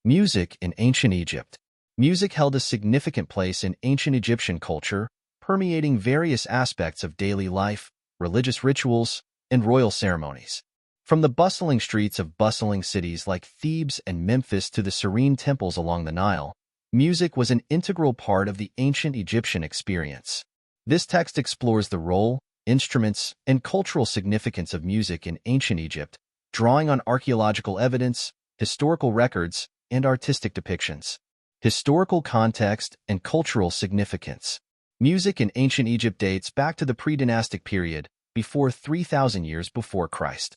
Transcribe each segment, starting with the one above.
Music in ancient Egypt. Music held a significant place in ancient Egyptian culture, permeating various aspects of daily life, religious rituals, and royal ceremonies. From the bustling streets of bustling cities like Thebes and Memphis to the serene temples along the Nile, music was an integral part of the ancient Egyptian experience. This text explores the role, instruments, and cultural significance of music in ancient Egypt, drawing on archaeological evidence, historical records, and artistic depictions. Historical context and cultural significance. Music in ancient Egypt dates back to the pre-dynastic period, before 3,000 years before Christ,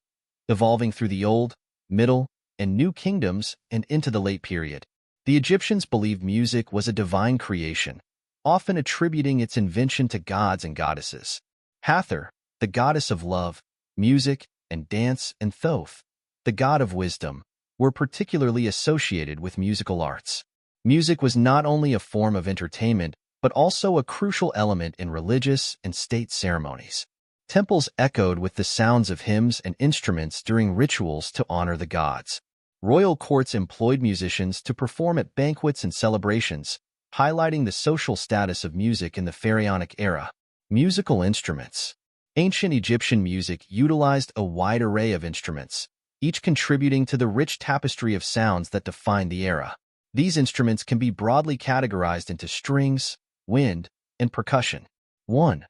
evolving through the Old, Middle, and New Kingdoms and into the late period. The Egyptians believed music was a divine creation, often attributing its invention to gods and goddesses. Hathor, the goddess of love, music, and dance, and Thoth, the god of wisdom, were particularly associated with musical arts. Music was not only a form of entertainment, but also a crucial element in religious and state ceremonies. Temples echoed with the sounds of hymns and instruments during rituals to honor the gods. Royal courts employed musicians to perform at banquets and celebrations, highlighting the social status of music in the pharaonic era. Musical instruments. Ancient Egyptian music utilized a wide array of instruments, each contributing to the rich tapestry of sounds that defined the era. These instruments can be broadly categorized into strings, wind, and percussion. 1.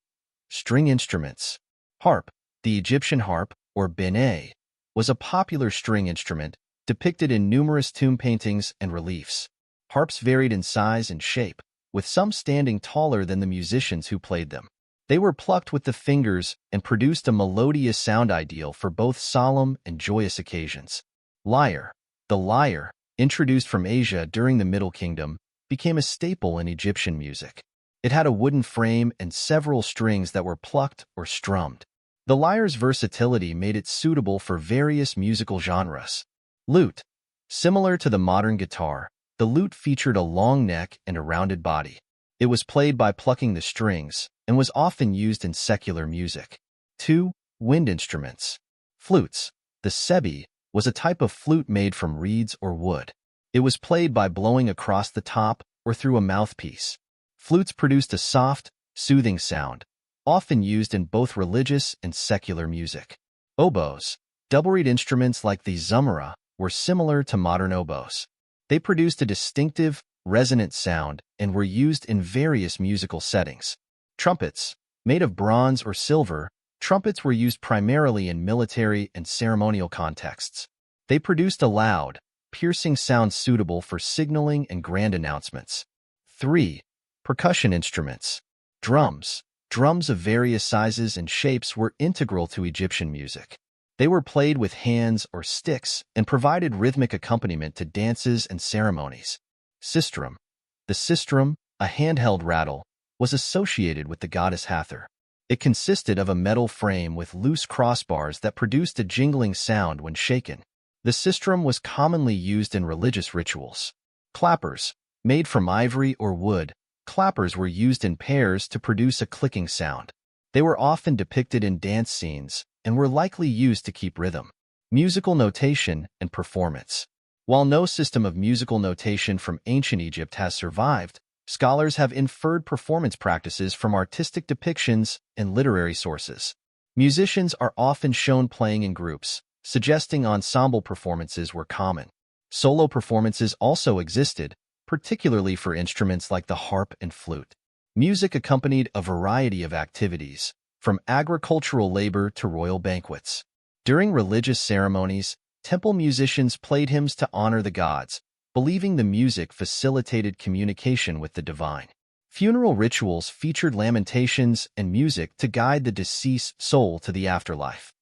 String instruments. Harp. The Egyptian harp, or beneh, was a popular string instrument depicted in numerous tomb paintings and reliefs. Harps varied in size and shape, with some standing taller than the musicians who played them. They were plucked with the fingers and produced a melodious sound ideal for both solemn and joyous occasions. Lyre. The lyre, introduced from Asia during the Middle Kingdom, became a staple in Egyptian music. It had a wooden frame and several strings that were plucked or strummed. The lyre's versatility made it suitable for various musical genres. Lute. Similar to the modern guitar, the lute featured a long neck and a rounded body. It was played by plucking the strings and was often used in secular music. 2. Wind instruments. Flutes. The sebi was a type of flute made from reeds or wood. It was played by blowing across the top or through a mouthpiece. Flutes produced a soft, soothing sound, often used in both religious and secular music. Oboes. Double-reed instruments like the zumara were similar to modern oboes. They produced a distinctive, resonant sound and were used in various musical settings. Trumpets. Made of bronze or silver, trumpets were used primarily in military and ceremonial contexts. They produced a loud, piercing sound suitable for signaling and grand announcements. 3. Percussion instruments. Drums. Drums of various sizes and shapes were integral to Egyptian music. They were played with hands or sticks and provided rhythmic accompaniment to dances and ceremonies. Sistrum. The sistrum, a handheld rattle, was associated with the goddess Hathor. It consisted of a metal frame with loose crossbars that produced a jingling sound when shaken. The sistrum was commonly used in religious rituals. Clappers. Made from ivory or wood, clappers were used in pairs to produce a clicking sound. They were often depicted in dance scenes and were likely used to keep rhythm. Musical notation and performance. While no system of musical notation from ancient Egypt has survived, scholars have inferred performance practices from artistic depictions and literary sources. Musicians are often shown playing in groups, suggesting ensemble performances were common. Solo performances also existed, particularly for instruments like the harp and flute. Music accompanied a variety of activities, from agricultural labor to royal banquets. During religious ceremonies, temple musicians played hymns to honor the gods, believing the music facilitated communication with the divine. Funeral rituals featured lamentations and music to guide the deceased soul to the afterlife.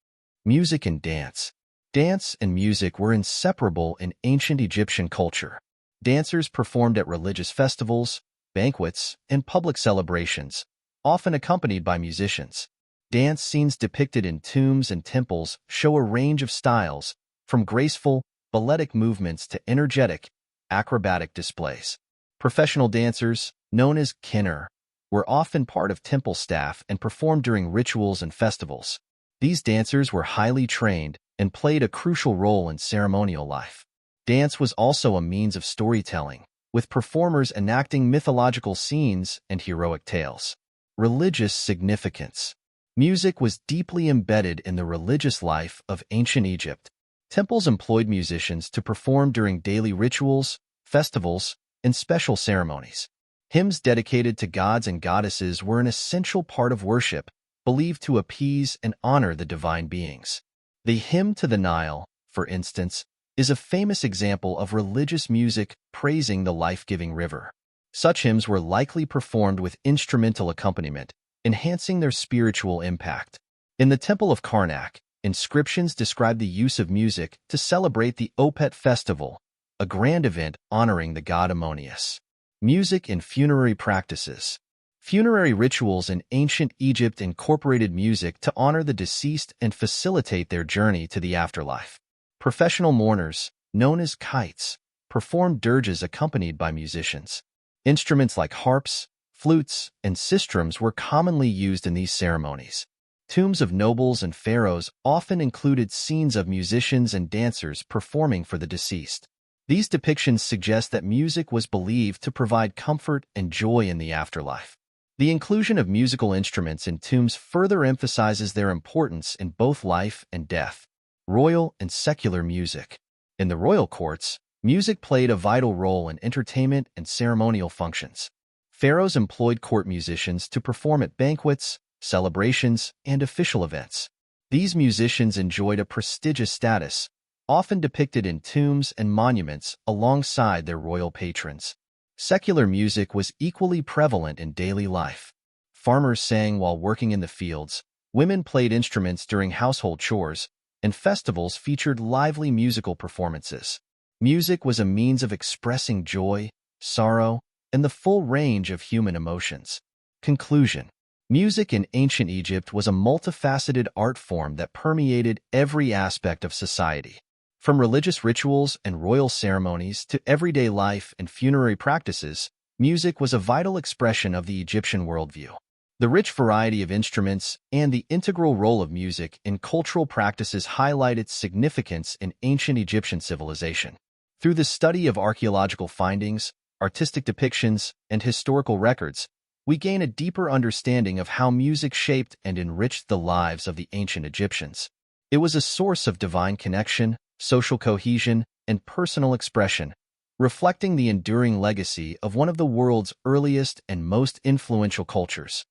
Music and dance. Dance and music were inseparable in ancient Egyptian culture. Dancers performed at religious festivals, banquets, and public celebrations, often accompanied by musicians. Dance scenes depicted in tombs and temples show a range of styles, from graceful, balletic movements to energetic, acrobatic displays. Professional dancers, known as kinnor, were often part of temple staff and performed during rituals and festivals. These dancers were highly trained and played a crucial role in ceremonial life. Dance was also a means of storytelling, with performers enacting mythological scenes and heroic tales. Religious significance. Music was deeply embedded in the religious life of ancient Egypt. Temples employed musicians to perform during daily rituals, festivals, and special ceremonies. Hymns dedicated to gods and goddesses were an essential part of worship, believed to appease and honor the divine beings. The Hymn to the Nile, for instance, is a famous example of religious music praising the life-giving river. Such hymns were likely performed with instrumental accompaniment, enhancing their spiritual impact. In the Temple of Karnak, inscriptions describe the use of music to celebrate the Opet festival, a grand event honoring the god Ammonius. Music in funerary practices. Funerary rituals in ancient Egypt incorporated music to honor the deceased and facilitate their journey to the afterlife. Professional mourners, known as kites, performed dirges accompanied by musicians. Instruments like harps, flutes, and sistrums were commonly used in these ceremonies. Tombs of nobles and pharaohs often included scenes of musicians and dancers performing for the deceased. These depictions suggest that music was believed to provide comfort and joy in the afterlife. The inclusion of musical instruments in tombs further emphasizes their importance in both life and death. Royal and secular music. In the royal courts, music played a vital role in entertainment and ceremonial functions. Pharaohs employed court musicians to perform at banquets, celebrations, and official events. These musicians enjoyed a prestigious status, often depicted in tombs and monuments alongside their royal patrons. Secular music was equally prevalent in daily life. Farmers sang while working in the fields, women played instruments during household chores, and festivals featured lively musical performances. Music was a means of expressing joy, sorrow, and the full range of human emotions. Conclusion. Music in ancient Egypt was a multifaceted art form that permeated every aspect of society. From religious rituals and royal ceremonies to everyday life and funerary practices, music was a vital expression of the Egyptian worldview. The rich variety of instruments and the integral role of music in cultural practices highlight its significance in ancient Egyptian civilization. Through the study of archaeological findings, artistic depictions, and historical records, we gain a deeper understanding of how music shaped and enriched the lives of the ancient Egyptians. It was a source of divine connection, social cohesion, and personal expression, reflecting the enduring legacy of one of the world's earliest and most influential cultures.